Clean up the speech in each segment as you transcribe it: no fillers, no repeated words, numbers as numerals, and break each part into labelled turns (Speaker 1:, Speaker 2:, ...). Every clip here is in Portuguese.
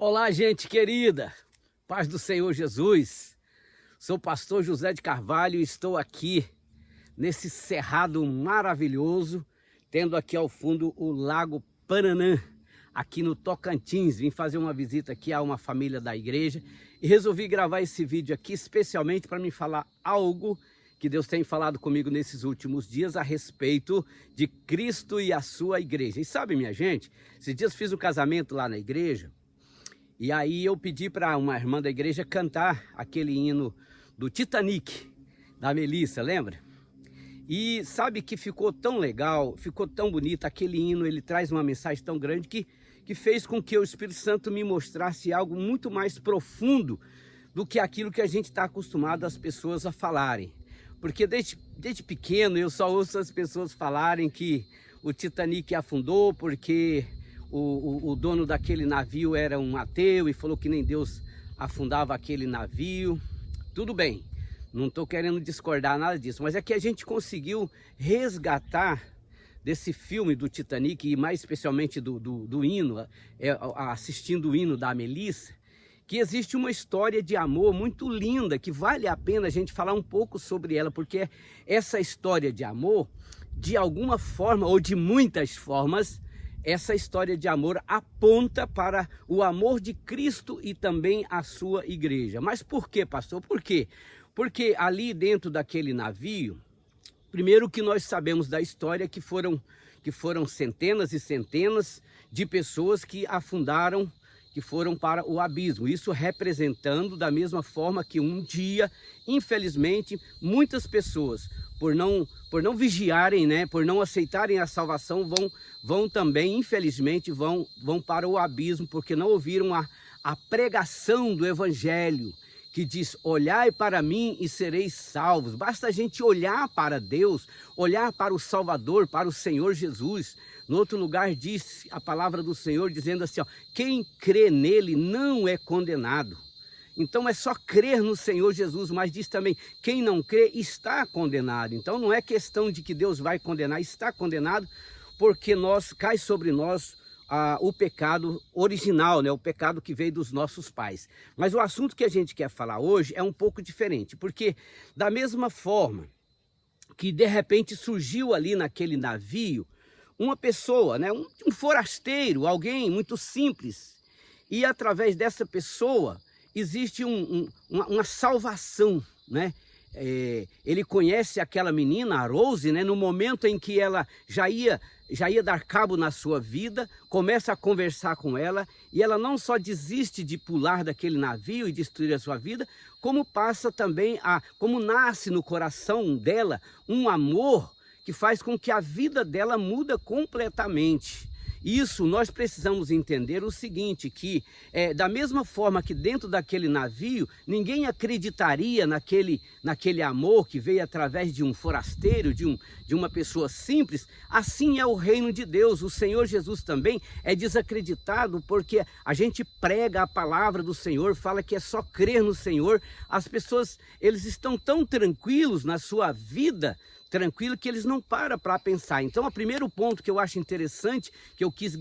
Speaker 1: Olá, gente querida, paz do Senhor Jesus. Sou o pastor José de Carvalho e estou aqui nesse cerrado maravilhoso, tendo aqui ao fundo o Lago Paranã, aqui no Tocantins. Vim fazer uma visita aqui a uma família da igreja e resolvi gravar esse vídeo aqui especialmente para me falar algo que Deus tem falado comigo nesses últimos dias a respeito de Cristo e a sua igreja. E sabe, minha gente, esses dias fiz um casamento lá na igreja. E aí eu pedi para uma irmã da igreja cantar aquele hino do Titanic, da Melissa, lembra? E sabe que ficou tão legal, ficou tão bonito, aquele hino, ele traz uma mensagem tão grande que fez com que o Espírito Santo me mostrasse algo muito mais profundo do que aquilo que a gente está acostumado as pessoas a falarem. Porque desde pequeno eu só ouço as pessoas falarem que o Titanic afundou porque o dono daquele navio era um ateu e falou que nem Deus afundava aquele navio. Tudo bem, não estou querendo discordar nada disso, mas é que a gente conseguiu resgatar desse filme do Titanic e mais especialmente do hino, assistindo o hino da Melissa, que existe uma história de amor muito linda, que vale a pena a gente falar um pouco sobre ela, porque essa história de amor, de alguma forma ou de muitas formas, essa história de amor aponta para o amor de Cristo e também a sua igreja. Mas por quê, pastor? Por quê? Porque ali dentro daquele navio, primeiro que nós sabemos da história que foram centenas e centenas de pessoas que afundaram, que foram para o abismo. Isso representando da mesma forma que um dia, infelizmente, muitas pessoas, por não vigiarem, né, por não aceitarem a salvação, vão também, infelizmente, vão para o abismo, porque não ouviram a pregação do Evangelho, que diz: olhai para mim e sereis salvos. Basta a gente olhar para Deus, olhar para o Salvador, para o Senhor Jesus. No outro lugar diz a palavra do Senhor dizendo assim, ó, quem crê nele não é condenado. Então é só crer no Senhor Jesus, mas diz também, quem não crê está condenado. Então não é questão de que Deus vai condenar, está condenado porque cai sobre nós o pecado original, né? O pecado que veio dos nossos pais. Mas o assunto que a gente quer falar hoje é um pouco diferente, porque da mesma forma que de repente surgiu ali naquele navio uma pessoa, né? um forasteiro, alguém muito simples, e através dessa pessoa existe uma salvação, né? Ele conhece aquela menina, a Rose, né? No momento em que ela já ia dar cabo na sua vida, começa a conversar com ela, e ela não só desiste de pular daquele navio e destruir a sua vida, como passa também como nasce no coração dela um amor que faz com que a vida dela muda completamente. Isso nós precisamos entender o seguinte, que da mesma forma que dentro daquele navio, ninguém acreditaria naquele amor que veio através de um forasteiro, de uma pessoa simples, assim é o reino de Deus. O Senhor Jesus também é desacreditado porque a gente prega a palavra do Senhor, fala que é só crer no Senhor. As pessoas, eles estão tão tranquilos na sua vida, tranquilo, que eles não param para pensar. Então, o primeiro ponto que eu acho interessante, que eu quis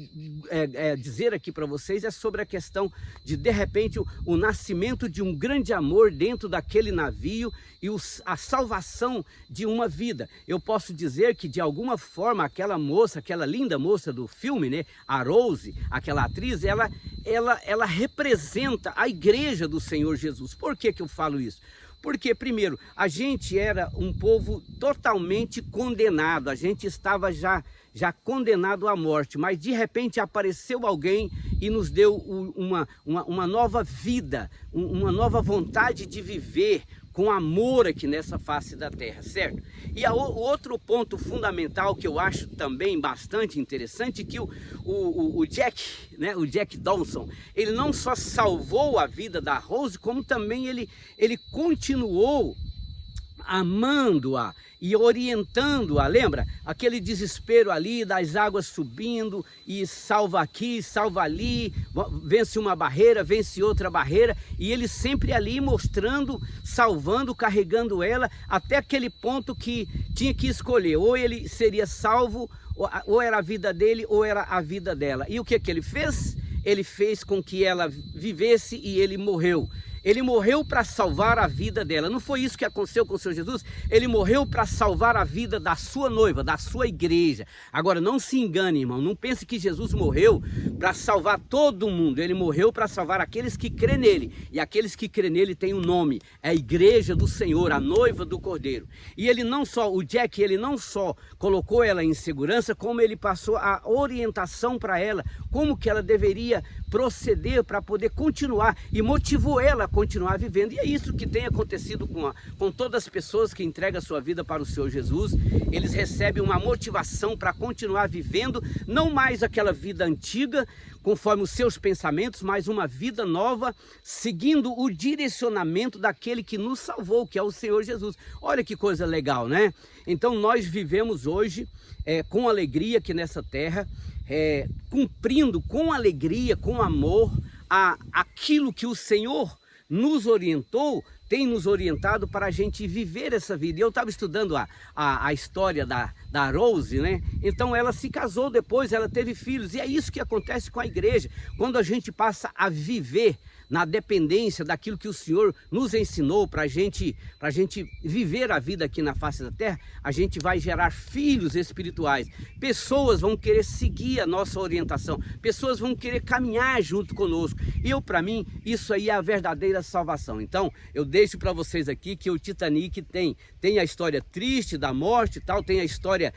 Speaker 1: dizer aqui para vocês, é sobre a questão de repente, o nascimento de um grande amor dentro daquele navio e a salvação de uma vida. Eu posso dizer que, de alguma forma, aquela linda moça do filme, né, a Rose, aquela atriz, ela representa a igreja do Senhor Jesus. Por que eu falo isso? Porque, primeiro, a gente era um povo totalmente condenado, a gente estava já condenado à morte, mas de repente apareceu alguém e nos deu uma nova vida, uma nova vontade de viver com amor aqui nessa face da terra, certo? E o outro ponto fundamental que eu acho também bastante interessante, que o Jack, né, o Jack Dawson, ele não só salvou a vida da Rose, como também ele continuou amando-a e orientando-a. Lembra? Aquele desespero ali das águas subindo e salva aqui, salva ali, vence uma barreira, vence outra barreira, e ele sempre ali mostrando, salvando, carregando ela até aquele ponto que tinha que escolher, ou ele seria salvo, ou era a vida dele, ou era a vida dela. E o que ele fez? ele fez com que ela vivesse e ele morreu. Ele morreu para salvar a vida dela. Não foi isso que aconteceu com o Senhor Jesus? Ele morreu para salvar a vida da sua noiva, da sua igreja. Agora, não se engane, irmão. Não pense que Jesus morreu para salvar todo mundo. Ele morreu para salvar aqueles que crêem nele. E aqueles que crêem nele têm um nome. É a igreja do Senhor, a noiva do Cordeiro. E ele não só, o Jack, ele não só colocou ela em segurança, como ele passou a orientação para ela, como que ela deveria proceder para poder continuar, e motivou ela a continuar vivendo. E é isso que tem acontecido com todas as pessoas que entregam a sua vida para o Senhor Jesus. Eles recebem uma motivação para continuar vivendo, não mais aquela vida antiga, conforme os seus pensamentos, mas uma vida nova, seguindo o direcionamento daquele que nos salvou, que é o Senhor Jesus. Olha que coisa legal, né? Então nós vivemos hoje com alegria aqui nessa terra, cumprindo com alegria, com amor, aquilo que o Senhor nos orientou, tem nos orientado para a gente viver essa vida. E eu estava estudando a história da Rose, né? Então ela se casou depois, ela teve filhos, e é isso que acontece com a igreja. Quando a gente passa a viver na dependência daquilo que o Senhor nos ensinou para a gente viver a vida aqui na face da terra, a gente vai gerar filhos espirituais. Pessoas vão querer seguir a nossa orientação, pessoas vão querer caminhar junto conosco. E para mim, isso aí é a verdadeira salvação. Então, eu deixo para vocês aqui que o Titanic tem a história triste da morte e tal, tem a história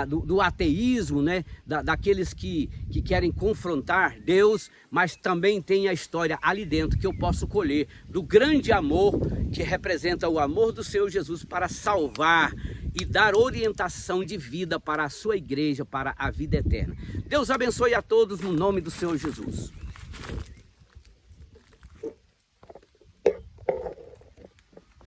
Speaker 1: do ateísmo, né? Daqueles que querem confrontar Deus, mas também tem a história ali dentro que eu posso colher do grande amor que representa o amor do Senhor Jesus para salvar e dar orientação de vida para a sua igreja, para a vida eterna. Deus abençoe a todos no nome do Senhor Jesus.